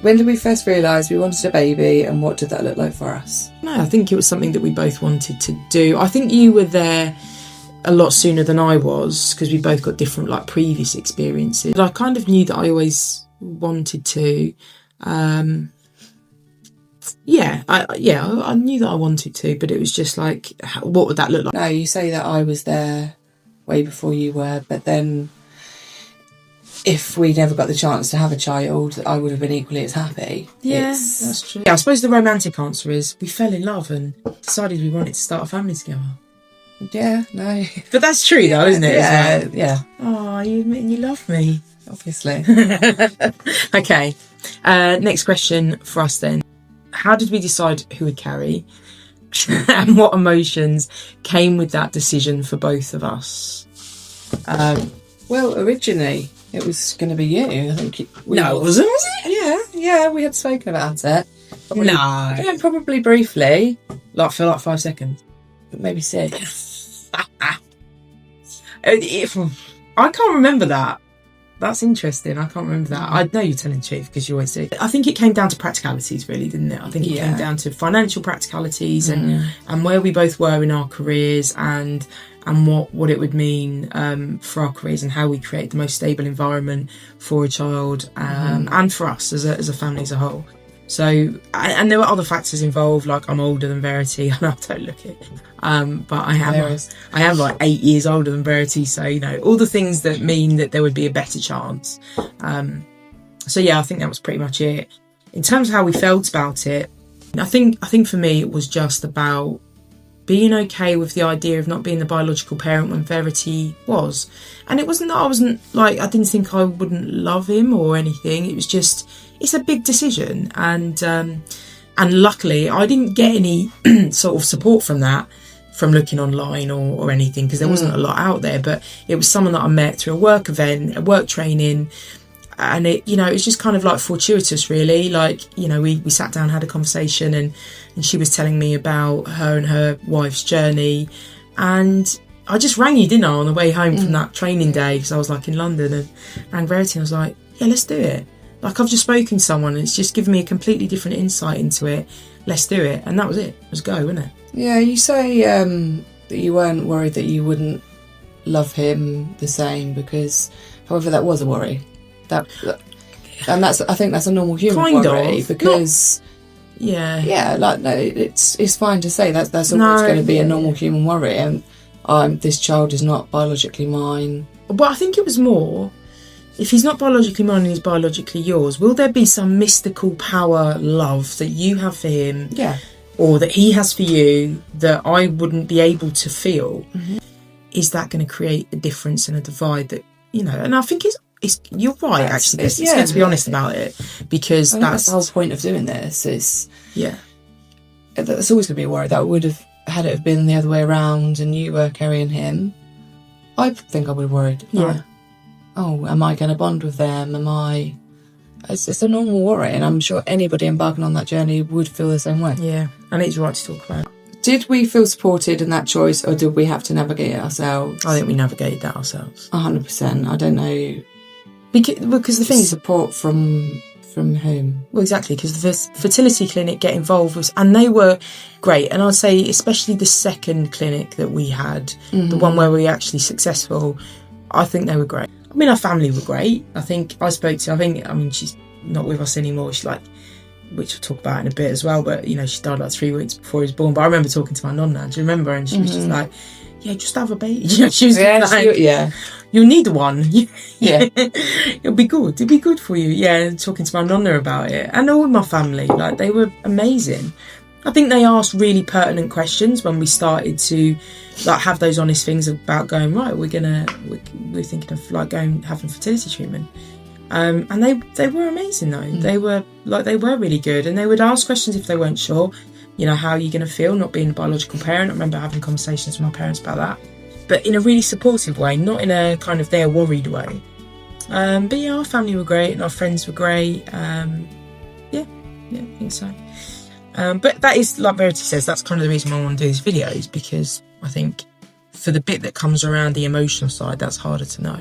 When did we first realise we wanted a baby, and what did that look like for us? No, I think it was something that we both wanted to do. I think you were there a lot sooner than I was, because we both got different like previous experiences. But I kind of knew that I always wanted to. I knew that I wanted to, but it was just like, what would that look like? No, you say that I was there way before you were, but then if we never got the chance to have a child, I would have been equally as happy. Yeah, that's true. Yeah, I suppose the romantic answer is we fell in love and decided we wanted to start a family together. Yeah, no. But that's true though, isn't it? Yeah, yeah. Oh, you love me. Obviously. Okay, next question for us then. How did we decide who would carry? And what emotions came with that decision for both of us? Well, originally it was going to be you. I think it was it? Yeah, we had spoken about it. Probably, No. probably briefly, For like 5 seconds. but maybe 6. I can't remember that. That's interesting. I can't remember that. I know you're telling the truth because you always do. I think it came down to practicalities, really, didn't it? I think it came down to financial practicalities and where we both were in our careers and what it would mean for our careers and how we create the most stable environment for a child and for us as a family as a whole. So, and there were other factors involved, like I'm older than Verity. I know I don't look it, but I am like 8 years older than Verity. So, you know, all the things that mean that there would be a better chance. So yeah, I think that was pretty much it. In terms of how we felt about it, I think for me it was just about being okay with the idea of not being the biological parent when Verity was. And it wasn't that I didn't think I wouldn't love him or anything. It was just, it's a big decision. And luckily I didn't get any sort of support from that, from looking online or anything, because there wasn't a lot out there. But it was someone that I met through a work event, a work training. And it, you know, it's just kind of like fortuitous, really. Like, you know, we sat down, had a conversation, and she was telling me about her and her wife's journey. And I just rang you, didn't I, on the way home from that training day, because I was like in London, and rang Verity and I was like, yeah, let's do it. Like, I've just spoken to someone and it's just given me a completely different insight into it. Let's do it. And that was it. It was go, wasn't it? Yeah, you say that you weren't worried that you wouldn't love him the same, because, however, that was a worry. I think that's a normal human worry, because it's fine to say that's always going to be a normal human worry, and this child is not biologically mine. But I think it was more, if he's not biologically mine and he's biologically yours, will there be some mystical power love that you have for him, or that he has for you, that I wouldn't be able to feel? Is that going to create a difference and a divide that, you know? And I think you're right, actually. It's good to be honest about it, because that's the whole point of doing this. It's always going to be a worry. That would have, had it have been the other way around and you were carrying him, I think I would have worried. Oh, am I going to bond with them? It's a normal worry, and I'm sure anybody embarking on that journey would feel the same way. Yeah, and it's right to talk about. Did we feel supported in that choice, or did we have to navigate it ourselves? I think we navigated that ourselves. 100%. I don't know. Because the thing is, support from whom? Well, exactly, because the fertility clinic get involved with, and they were great. And I'd say especially the second clinic that we had, the one where we were actually successful, I think they were great. I mean, our family were great. She's not with us anymore. She's like, which we'll talk about in a bit as well, but, you know, she died like 3 weeks before he was born. But I remember talking to my nonna, do you remember? And she was just like, yeah, just have a baby. You know, she was you'll need one. It'll be good. It'll be good for you. Yeah, talking to my nonna about it. And all my family, like, they were amazing. I think they asked really pertinent questions when we started to, like, have those honest things about going, right, we're thinking of, like, having fertility treatment. And they were amazing though. They were really good, and they would ask questions if they weren't sure. You know, how are you going to feel not being a biological parent? I remember having conversations with my parents about that, but in a really supportive way, not in a kind of they're worried way. But yeah, our family were great and our friends were great. I think so. But that is, like Verity says, that's kind of the reason why I want to do these videos, because I think for the bit that comes around the emotional side, that's harder to know.